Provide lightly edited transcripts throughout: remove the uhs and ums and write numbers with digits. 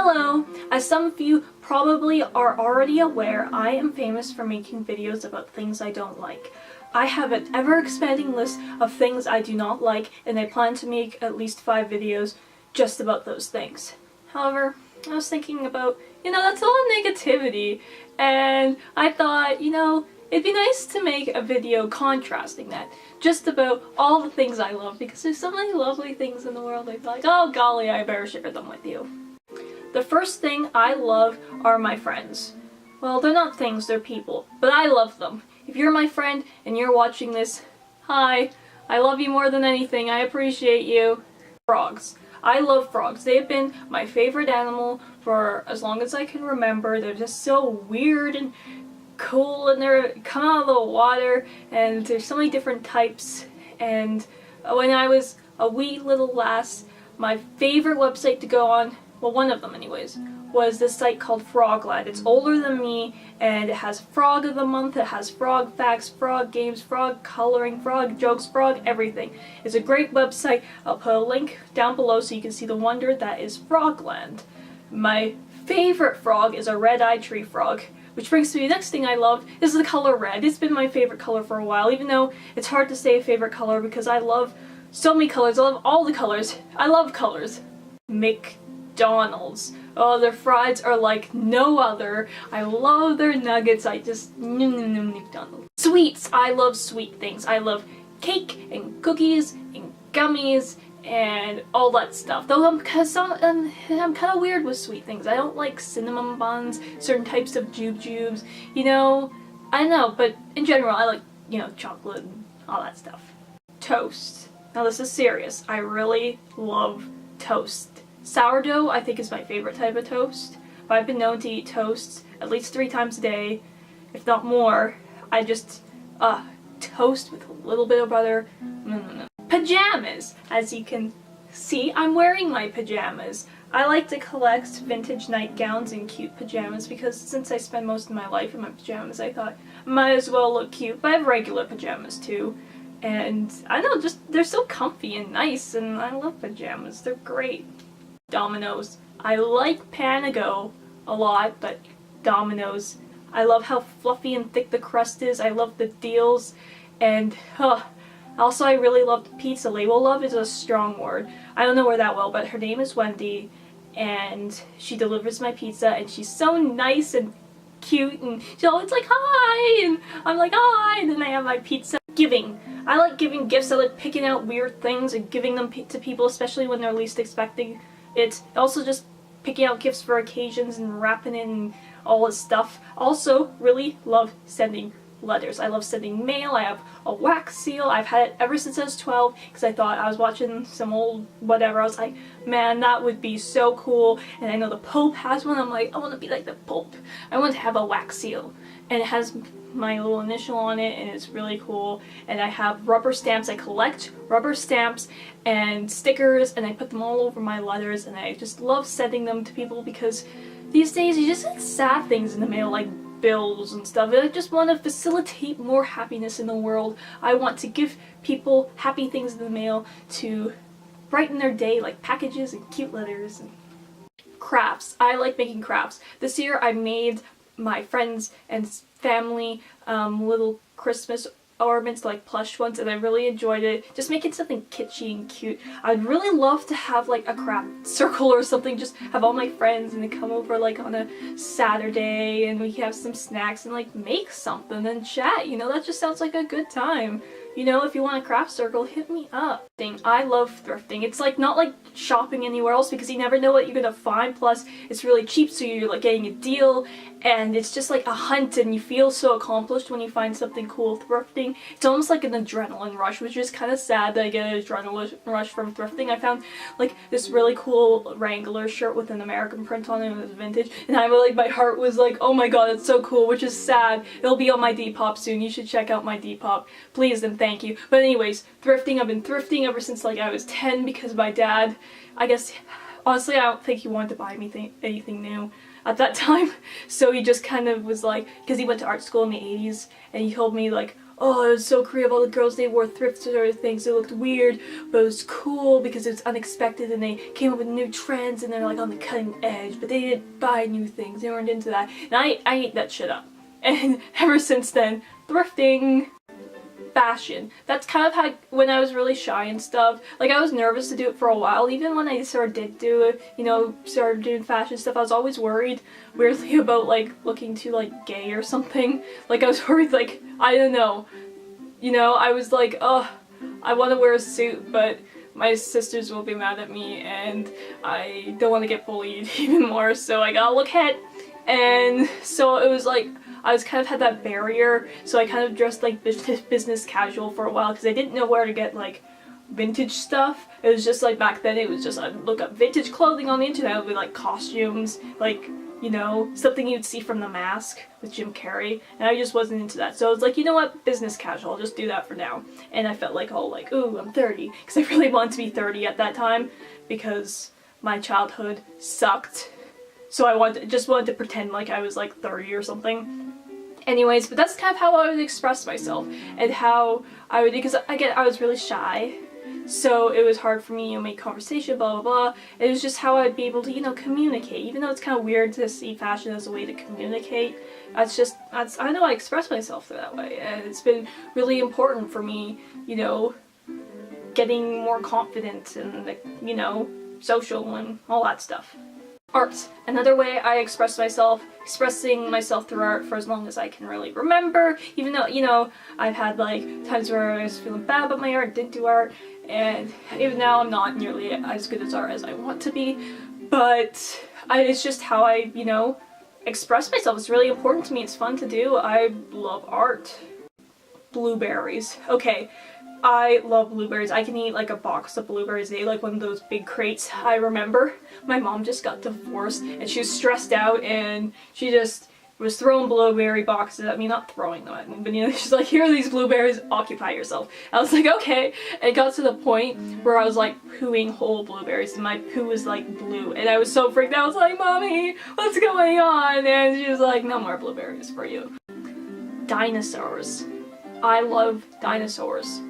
Hello! As some of you probably are already aware, I am famous for making videos about things I don't like. I have an ever-expanding list of things I do not like, and I plan to make at least 5 videos just about those things. However, I was thinking about, that's a lot of negativity, and I thought, it'd be nice to make a video contrasting that, just about all the things I love, because there's so many lovely things in the world. I'd be like, oh golly, I better share them with you. The first thing I love are my friends. Well, they're not things, they're people, but I love them. If you're my friend and you're watching this, hi, I love you more than anything, I appreciate you. Frogs. I love frogs. They have been my favorite animal for as long as I can remember. They're just so weird and cool, and they're come out of the water, and there's so many different types. And when I was a wee little lass, my favorite website to go on, well, one of them anyways, was this site called FROGLAND. It's older than me, and it has Frog of the Month, it has frog facts, frog games, frog coloring, frog jokes, frog everything. It's a great website. I'll put a link down below so you can see the wonder that is FROGLAND. My favorite frog is a red-eyed tree frog. Which brings to the next thing I love is the color red. It's been my favorite color for a while, even though it's hard to say a favorite color because I love so many colors. I love all the colors. I love colors. McDonald's. Oh, their fries are like no other. I love their nuggets. I just McDonald's. Sweets. I love sweet things. I love cake and cookies and gummies and all that stuff. Though I'm kind of weird with sweet things. I don't like cinnamon buns, certain types of jubes. I know, but in general I like, chocolate and all that stuff. Toast. Now this is serious. I really love toast. Sourdough I think is my favorite type of toast. But I've been known to eat toast at least 3 times a day, if not more. I just, toast with a little bit of butter. Pajamas! As you can see, I'm wearing my pajamas. I like to collect vintage nightgowns and cute pajamas because since I spend most of my life in my pajamas, I thought I might as well look cute. But I have regular pajamas too. And I know, they're so comfy and nice, and I love pajamas. They're great. Domino's. I like Panago a lot, but Domino's. I love how fluffy and thick the crust is. I love the deals, and also I really love the pizza. Label love is a strong word. I don't know her that well, but her name is Wendy, and she delivers my pizza, and she's so nice and cute, and she's always like, hi, and I'm like, hi, and then I have my pizza. Giving. I like giving gifts. I like picking out weird things and giving them to people, especially when they're least expecting it. Also just picking out gifts for occasions and wrapping it and all this stuff. Also really love sending letters. I love sending mail. I have a wax seal. I've had it ever since I was 12 because I thought I was watching some old whatever. I was like, man, that would be so cool. And I know the Pope has one. I'm like, I want to be like the Pope. I want to have a wax seal. And it has my little initial on it, and it's really cool. And I have rubber stamps. I collect rubber stamps and stickers, and I put them all over my letters, and I just love sending them to people because these days you just get sad things in the mail, like bills and stuff. I just want to facilitate more happiness in the world. I want to give people happy things in the mail to brighten their day, like packages and cute letters. And crafts. I like making crafts. This year I made my friends and family little Christmas ornaments, like plush ones, and I really enjoyed it. Just making something kitschy and cute. I'd really love to have like a craft circle or something, just have all my friends and they come over like on a Saturday and we have some snacks and like make something and chat, that just sounds like a good time. If you want a craft circle, hit me up. I love thrifting. It's like not like shopping anywhere else because you never know what you're gonna find, plus it's really cheap, so you're like getting a deal, and it's just like a hunt, and you feel so accomplished when you find something cool thrifting. It's almost like an adrenaline rush, which is kind of sad that I get an adrenaline rush from thrifting. I found like this really cool Wrangler shirt with an American print on it, and it was vintage, and my heart was like, oh my god, it's so cool, which is sad. It'll be on my Depop soon. You should check out my Depop, please and thank you. But anyways, thrifting. I've been thrifting ever since like I was 10 because my dad, I guess, honestly I don't think he wanted to buy me anything new at that time, so he just kind of was like, because he went to art school in the 80s, and he told me like, oh, it was so creative. All the girls, they wore thrift store things. It looked weird, but it was cool because it was unexpected and they came up with new trends and they're like on the cutting edge, but they didn't buy new things. They weren't into that. And I ate that shit up. And ever since then, thrifting, fashion. That's kind of how, when I was really shy and stuff, like I was nervous to do it for a while. Even when I sort of did do it, you know, started doing fashion stuff, I was always worried, weirdly, about like looking too like gay or something. Like I was worried, like, I don't know, you know, I was like, oh, I want to wear a suit, but my sisters will be mad at me and I don't want to get bullied even more, so I gotta look het. And so it was like, I was kind of had that barrier, so I kind of dressed like business casual for a while because I didn't know where to get like vintage stuff. It was just like back then it was just I'd look up vintage clothing on the internet. It would be like costumes, like, you know, something you'd see from The Mask with Jim Carrey, and I just wasn't into that. So I was like, you know what, business casual, I'll just do that for now. And I felt like, oh, like, ooh, I'm 30, because I really wanted to be 30 at that time because my childhood sucked. So I just wanted to pretend like I was like 30 or something. Anyways, but that's kind of how I would express myself and how I would, because again, I was really shy. So it was hard for me, you know, make conversation, blah, blah, blah. It was just how I'd be able to, you know, communicate. Even though it's kind of weird to see fashion as a way to communicate, I know I express myself that way. And it's been really important for me, you know, getting more confident and, you know, social and all that stuff. Art. Another way I express myself, expressing myself through art for as long as I can really remember, even though, you know, I've had like times where I was feeling bad about my art, didn't do art, and even now I'm not nearly as good at art as I want to be, but it's just how I, you know, express myself. It's really important to me, it's fun to do, I love art. Blueberries. Okay. I love blueberries. I can eat like a box of blueberries a day, like one of those big crates. I remember my mom just got divorced and she was stressed out and she just was throwing blueberry boxes at me, not throwing them at me, but you know, she's like, here are these blueberries, occupy yourself. I was like, okay. And it got to the point where I was like pooing whole blueberries and my poo was like blue and I was so freaked out. I was like, Mommy, what's going on? And she was like, no more blueberries for you. Dinosaurs. I love dinosaurs.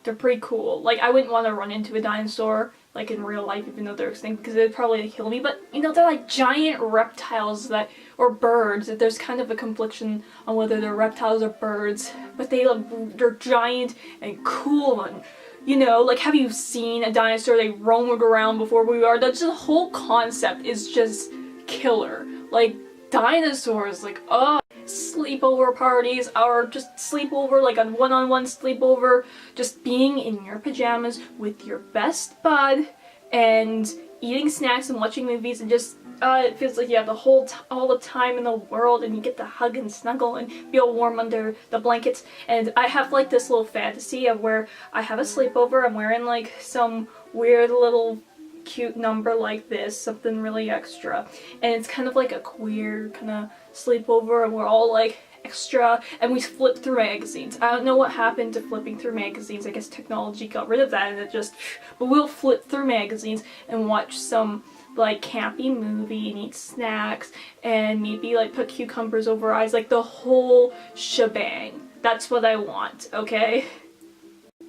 They're pretty cool. Like, I wouldn't want to run into a dinosaur, like, in real life, even though they're extinct, because they'd probably kill me, but, you know, they're like giant reptiles that, or birds, that there's kind of a confliction on whether they're reptiles or birds, but they're giant and cool and, you know, like, have you seen a dinosaur? They roamed around before we are. That's the whole concept is just killer. Like, dinosaurs, like, oh. Sleepover parties, or just sleepover, like a one-on-one sleepover, just being in your pajamas with your best bud and eating snacks and watching movies and just it feels like you have all the time in the world and you get to hug and snuggle and feel warm under the blankets. And I have like this little fantasy of where I have a sleepover, I'm wearing like some weird little cute number like this, something really extra, and it's kind of like a queer kind of sleepover and we're all like extra and we flip through magazines. I don't know what happened to flipping through magazines. I guess technology got rid of that and it just, but we'll flip through magazines and watch some like campy movie and eat snacks and maybe like put cucumbers over eyes, like the whole shebang. That's what I want, okay?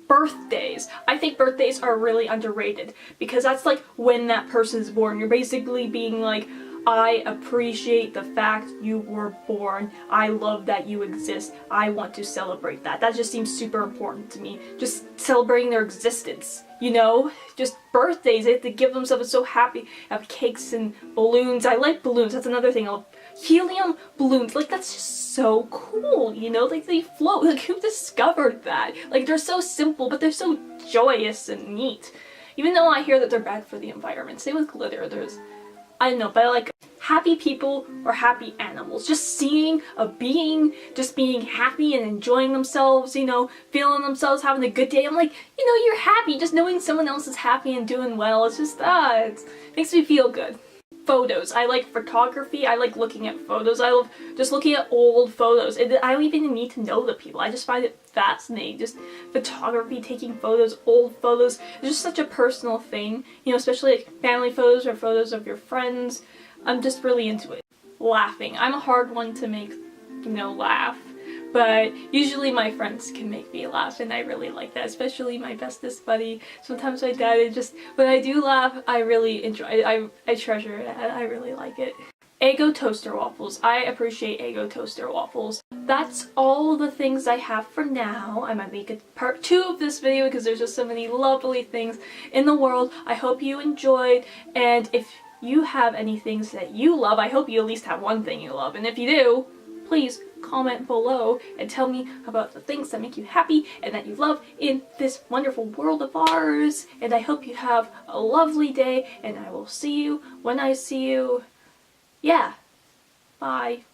Birthdays. I think birthdays are really underrated because that's like when that person's born. You're basically being like, I appreciate the fact you were born. I love that you exist. I want to celebrate that. That just seems super important to me. Just celebrating their existence, you know? Just birthdays. They have to give themselves so happy. Have cakes and balloons. I like balloons. That's another thing. I love helium balloons. Like, that's just so cool, you know? Like, they float. Like, who discovered that? Like, they're so simple, but they're so joyous and neat. Even though I hear that they're bad for the environment. Same with glitter. I don't know, but I like happy people or happy animals. Just seeing a being just being happy and enjoying themselves, you know, feeling themselves, having a good day. I'm like, you know, you're happy. Just knowing someone else is happy and doing well. It's just, it makes me feel good. Photos. I like photography. I like looking at photos. I love just looking at old photos. I don't even need to know the people. I just find it fascinating. Just photography, taking photos, old photos. It's just such a personal thing. You know, especially like family photos or photos of your friends. I'm just really into it. Laughing. I'm a hard one to make, you know, laugh. but usually my friends can make me laugh, and I really like that, especially my bestest buddy. Sometimes my dad, when I do laugh, I really enjoy it. I treasure it, and I really like it. Eggo toaster waffles. I appreciate Eggo toaster waffles. That's all the things I have for now. I might make a part 2 of this video because there's just so many lovely things in the world. I hope you enjoyed, and if you have any things that you love, I hope you at least have one thing you love, and if you do, please comment below and tell me about the things that make you happy and that you love in this wonderful world of ours. And I hope you have a lovely day, and I will see you when I see you. Yeah. Bye.